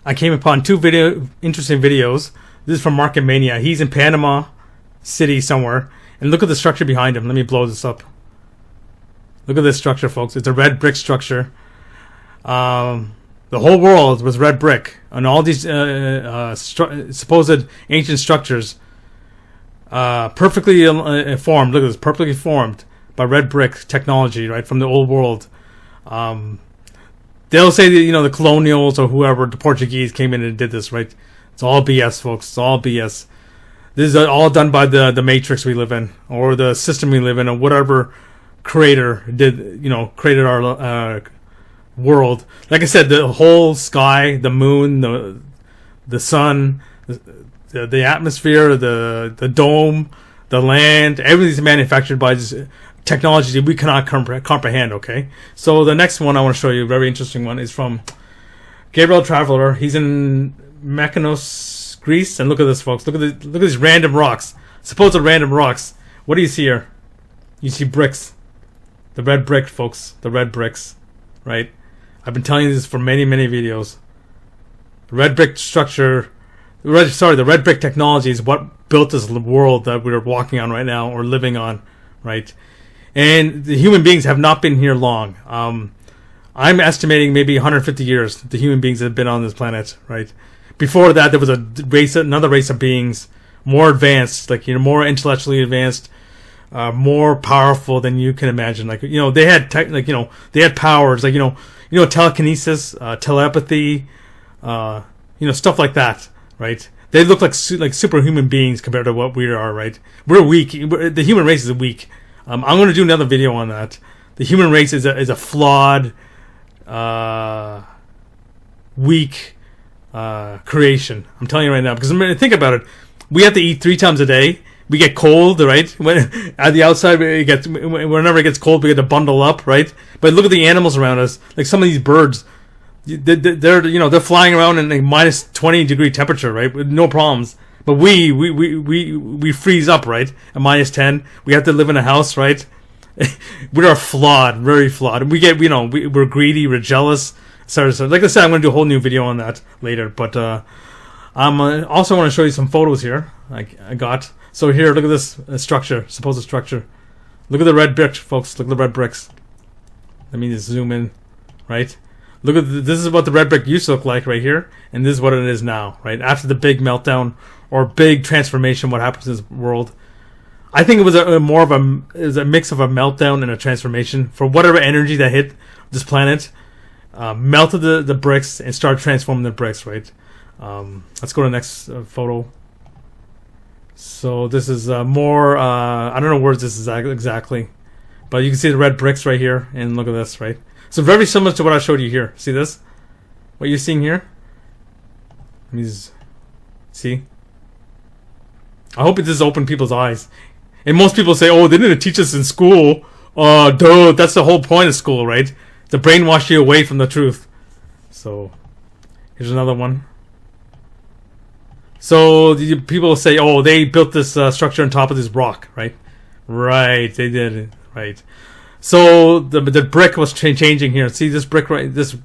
I came upon two interesting videos. This is from Market Mania. He's in Panama City somewhere, and look at the structure behind him. Let me blow this up. Look at this structure, folks. It's a red brick structure. The whole world was red brick, and all these supposed ancient structures, perfectly formed. Look at this, perfectly formed by red brick technology, right, from the old world. They'll say that, the colonials or whoever, the Portuguese came in and did this, right? It's all BS, folks. It's all BS. This is all done by the matrix we live in, or the system we live in, or whatever creator did, created our world. Like I said, the whole sky, the moon, the sun, the atmosphere, the dome, the land, everything's manufactured by this technology that we cannot comprehend. Okay, so the next one I want to show you, a very interesting one, is from Gabriel Traveler. He's in Mykonos, Greece, and look at this, folks. Look at these random rocks, supposed random rocks. What do you see here? You see bricks, the red brick, folks, the red bricks, right? I've been telling you this for many videos. The red brick structure, the red brick technology is what built this world that we're walking on right now, or living on, right? And the human beings have not been here long. I'm estimating maybe 150 years the human beings have been on this planet, right? Before that, there was another race of beings, more advanced, more intellectually advanced, more powerful than you can imagine. They had they had powers, telekinesis, telepathy, stuff like that, right? They look like superhuman beings compared to what we are, right? We're weak. The human race is weak. I'm going to do another video on that. The human race is a flawed, weak creation. I'm telling you right now, because think about it. We have to eat 3 times a day. We get cold, right? When at the outside, whenever it gets cold, we get to bundle up, right? But look at the animals around us. Like some of these birds, they're flying around in a minus 20-degree temperature, right? With no problems. But we freeze up, right? At minus 10. We have to live in a house, right? We are flawed, very flawed. We get, we're greedy, we're jealous. So like I said, I'm going to do a whole new video on that later. But I'm also want to show you some photos here. I got. So here, look at this structure, supposed structure. Look at the red bricks, folks. Look at the red bricks. Let me just zoom in, right? Look at this is what the red brick used to look like right here, and this is what it is now, right? After the big meltdown or big transformation, what happens in this world? I think it was a mix of a meltdown and a transformation for whatever energy that hit this planet, melted the bricks and started transforming the bricks, right? Let's go to the next photo. So this is more, I don't know where this is exactly, but you can see the red bricks right here, and look at this, right? So very similar to what I showed you here. See this? What you're seeing here? Let me just see. I hope it just opened people's eyes. And most people say, oh, they didn't teach us in school. Duh, that's the whole point of school, right? To brainwash you away from the truth. So, here's another one. So, people say, oh, they built this structure on top of this rock, right? Right, they did it, right. So, the brick was changing here. See this brick, right? This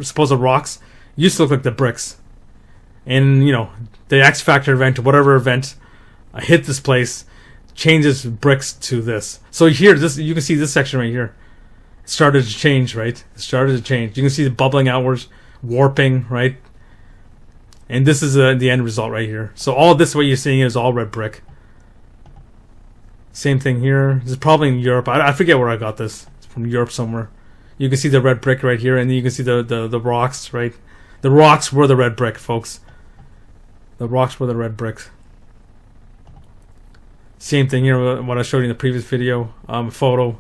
supposed rocks used to look like the bricks. And, the X Factor event, whatever event, hit this place, changes bricks to this. So here, you can see this section right here. It started to change, right? It started to change. You can see the bubbling outwards, warping, right? And this is the end result right here. So all this, what you're seeing is all red brick. Same thing here. This is probably in Europe. I forget where I got this. It's from Europe somewhere. You can see the red brick right here, and then you can see the rocks, right? The rocks were the red brick, folks. The rocks were the red bricks. Same thing here, what I showed you in the previous video, photo.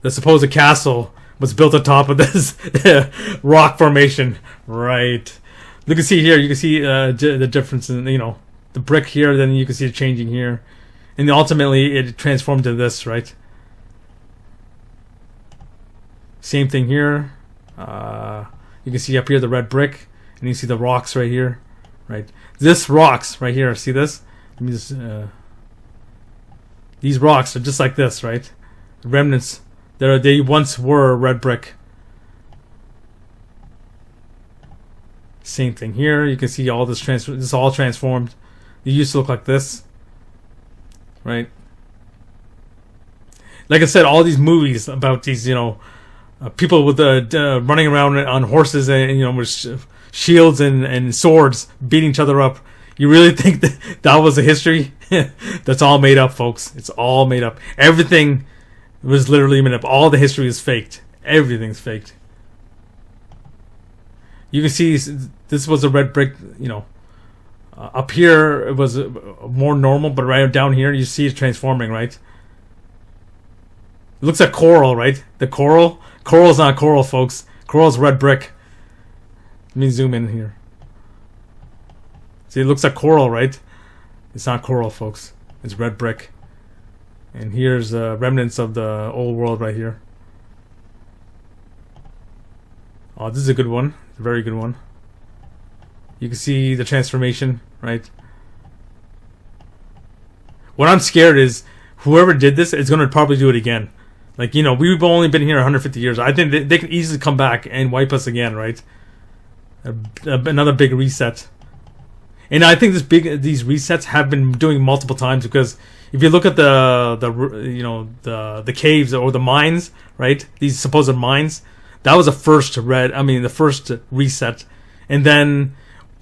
The supposed castle was built on top of this rock formation, right? You can see here, you can see the difference in, the brick here, then you can see it changing here. And ultimately, it transformed to this, right? Same thing here. You can see up here the red brick, and you see the rocks right here, right? This rocks right here, see this? Let me just, these rocks are just like this, right? Remnants. They once were red brick. Same thing here. You can see all this this is all transformed. It used to look like this, right? Like I said, all these movies about these, people with running around on horses and with shields and swords beating each other up. You really think that was a history? That's all made up, folks. It's all made up. Everything was literally made up. All the history is faked. Everything's faked. You can see this was a red brick, up here it was more normal, but right down here you see it transforming, right? It looks like coral, right? The coral's not coral, folks. Coral's red brick. Let me zoom in here. See, it looks like coral, right? It's not coral, folks. It's red brick. And here's remnants of the old world right here. Oh, this is a good one. It's a very good one. You can see the transformation, right? What I'm scared is whoever did this is going to probably do it again. Like, we've only been here 150 years. I think they can easily come back and wipe us again, right? Another big reset. And I think these resets have been doing multiple times, because if you look at the caves or the mines, right? These supposed mines, that was the first reset, and then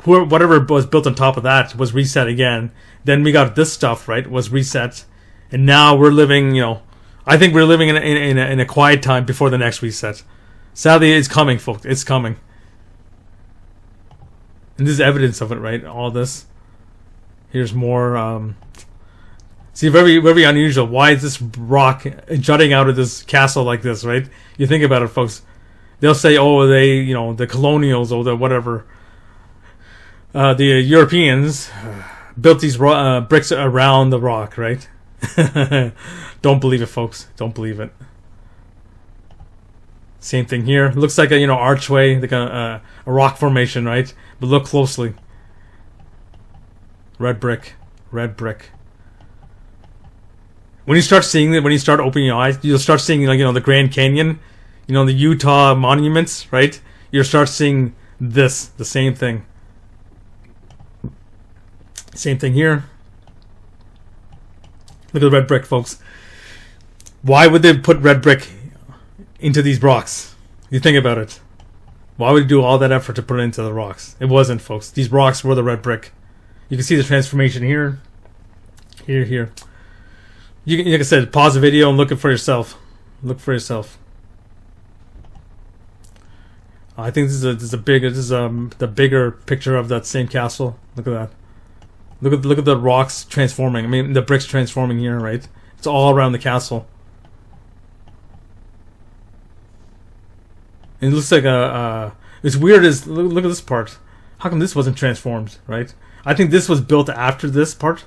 whatever was built on top of that was reset again. Then we got this stuff, right? Was reset, and now we're living. I think we're living in a quiet time before the next reset. Sadly, it's coming, folks. It's coming. And this is evidence of it, right? All this. Here's more. See, very, very unusual. Why is this rock jutting out of this castle like this, right? You think about it, folks. They'll say, oh, the colonials or the whatever. The Europeans built these bricks around the rock, right? Don't believe it, folks. Don't believe it. Same thing here. Looks like a archway, like a rock formation, right? But look closely. Red brick, red brick. When you start seeing it, when you start opening your eyes, you'll start seeing the Grand Canyon, the Utah monuments, right? You'll start seeing the same thing. Same thing here. Look at the red brick, folks. Why would they put red brick into these rocks? You think about it. Why would you do all that effort to put it into the rocks? It wasn't, folks. These rocks were the red brick. You can see the transformation here. Here. You can, like I said, pause the video and look it for yourself. Look for yourself. I think this is the bigger picture of that same castle. Look at that. Look at the rocks transforming. I mean, the bricks transforming here, right? It's all around the castle. And it looks like it's weird. Look at this part. How come this wasn't transformed, right? I think this was built after this part,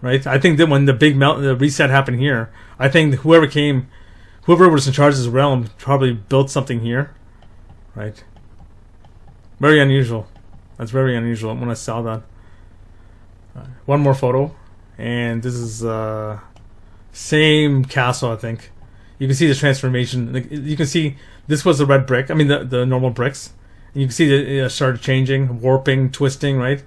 right? I think that when the big the reset happened here, I think whoever was in charge of this realm probably built something here, right? Very unusual. That's very unusual when I saw that. One more photo, and this is same castle. I think you can see the transformation. You can see this was the red brick. I mean the normal bricks. And you can see it started changing, warping, twisting, right?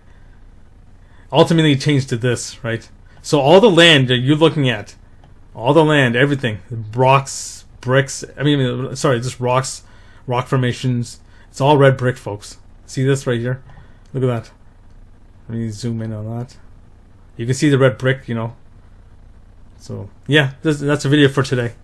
Ultimately, it changed to this, right? So all the land that you're looking at, all the land, everything, rocks, bricks. Just rocks, rock formations. It's all red brick, folks. See this right here? Look at that. Let me zoom in on that. You can see the red brick, So, yeah, that's a video for today.